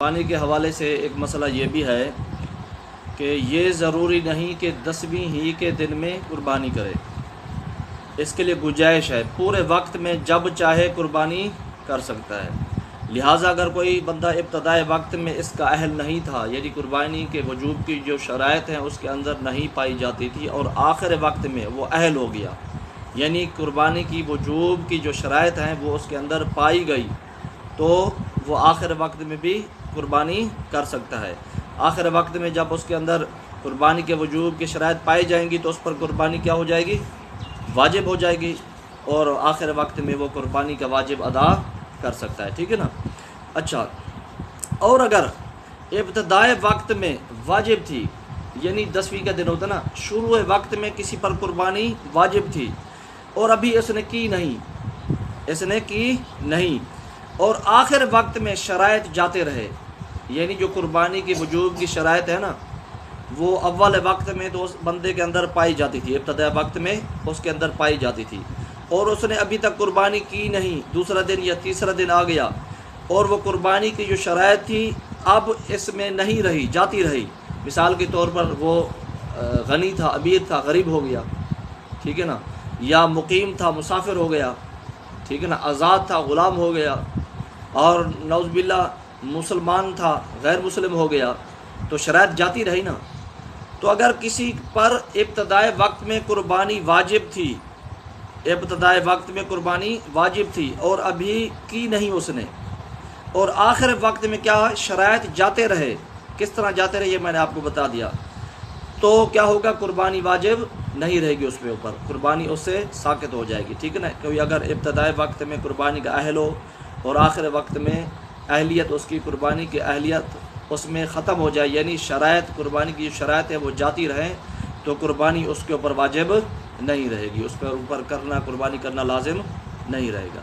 قربانی کے حوالے سے ایک مسئلہ یہ بھی ہے کہ یہ ضروری نہیں کہ 10ویں ہی کے دن میں قربانی کرے، اس کے لیے گنجائش ہے، پورے وقت میں جب چاہے قربانی کر سکتا ہے۔ لہٰذا اگر کوئی بندہ ابتدائے وقت میں اس کا اہل نہیں تھا، یعنی قربانی کے وجوب کی جو شرائط ہیں اس کے اندر نہیں پائی جاتی تھی، اور آخر وقت میں وہ اہل ہو گیا، یعنی قربانی کی وجوب کی جو شرائط ہیں وہ اس کے اندر پائی گئی، تو وہ آخر وقت میں بھی قربانی کر سکتا ہے۔ آخر وقت میں جب اس کے اندر قربانی کے وجوب کی شرائط پائی جائیں گی تو اس پر قربانی کیا ہو جائے گی؟ واجب ہو جائے گی، اور آخر وقت میں وہ قربانی کا واجب ادا کر سکتا ہے، ٹھیک ہے نا۔ اچھا، اور اگر ابتدائے وقت میں واجب تھی، یعنی 10ویں کا دن ہوتا نا، شروع وقت میں کسی پر قربانی واجب تھی اور ابھی اس نے کی نہیں، اور آخر وقت میں شرائط جاتے رہے، یعنی جو قربانی کی وجوب کی شرائط ہے نا وہ اول وقت میں تو اس بندے کے اندر پائی جاتی تھی، ابتدائی وقت میں اس کے اندر پائی جاتی تھی، اور اس نے ابھی تک قربانی کی نہیں، دوسرا دن یا تیسرا دن آ گیا اور وہ قربانی کی جو شرائط تھی اب اس میں نہیں رہی، جاتی رہی۔ مثال کے طور پر وہ غنی تھا، امیر تھا، غریب ہو گیا، ٹھیک ہے نا، یا مقیم تھا، مسافر ہو گیا، ٹھیک ہے نا، آزاد تھا، غلام ہو گیا، اور نعوذ باللہ مسلمان تھا، غیر مسلم ہو گیا، تو شرائط جاتی رہی نا۔ تو اگر کسی پر ابتدائے وقت میں قربانی واجب تھی اور ابھی کی نہیں اس نے، اور آخر وقت میں کیا شرائط جاتے رہے، کس طرح جاتے رہے یہ میں نے آپ کو بتا دیا، تو کیا ہوگا؟ قربانی واجب نہیں رہے گی اس کے اوپر، قربانی اس سے ساقط ہو جائے گی، ٹھیک ہے نا۔ کیونکہ اگر ابتدائے وقت میں قربانی کا اہل ہو اور آخر وقت میں اہلیت اس کی قربانی کی اہلیت اس میں ختم ہو جائے، یعنی شرائط قربانی کی جو شرائط ہے وہ جاتی رہیں، تو قربانی اس کے اوپر واجب نہیں رہے گی، اس کے اوپر قربانی کرنا لازم نہیں رہے گا۔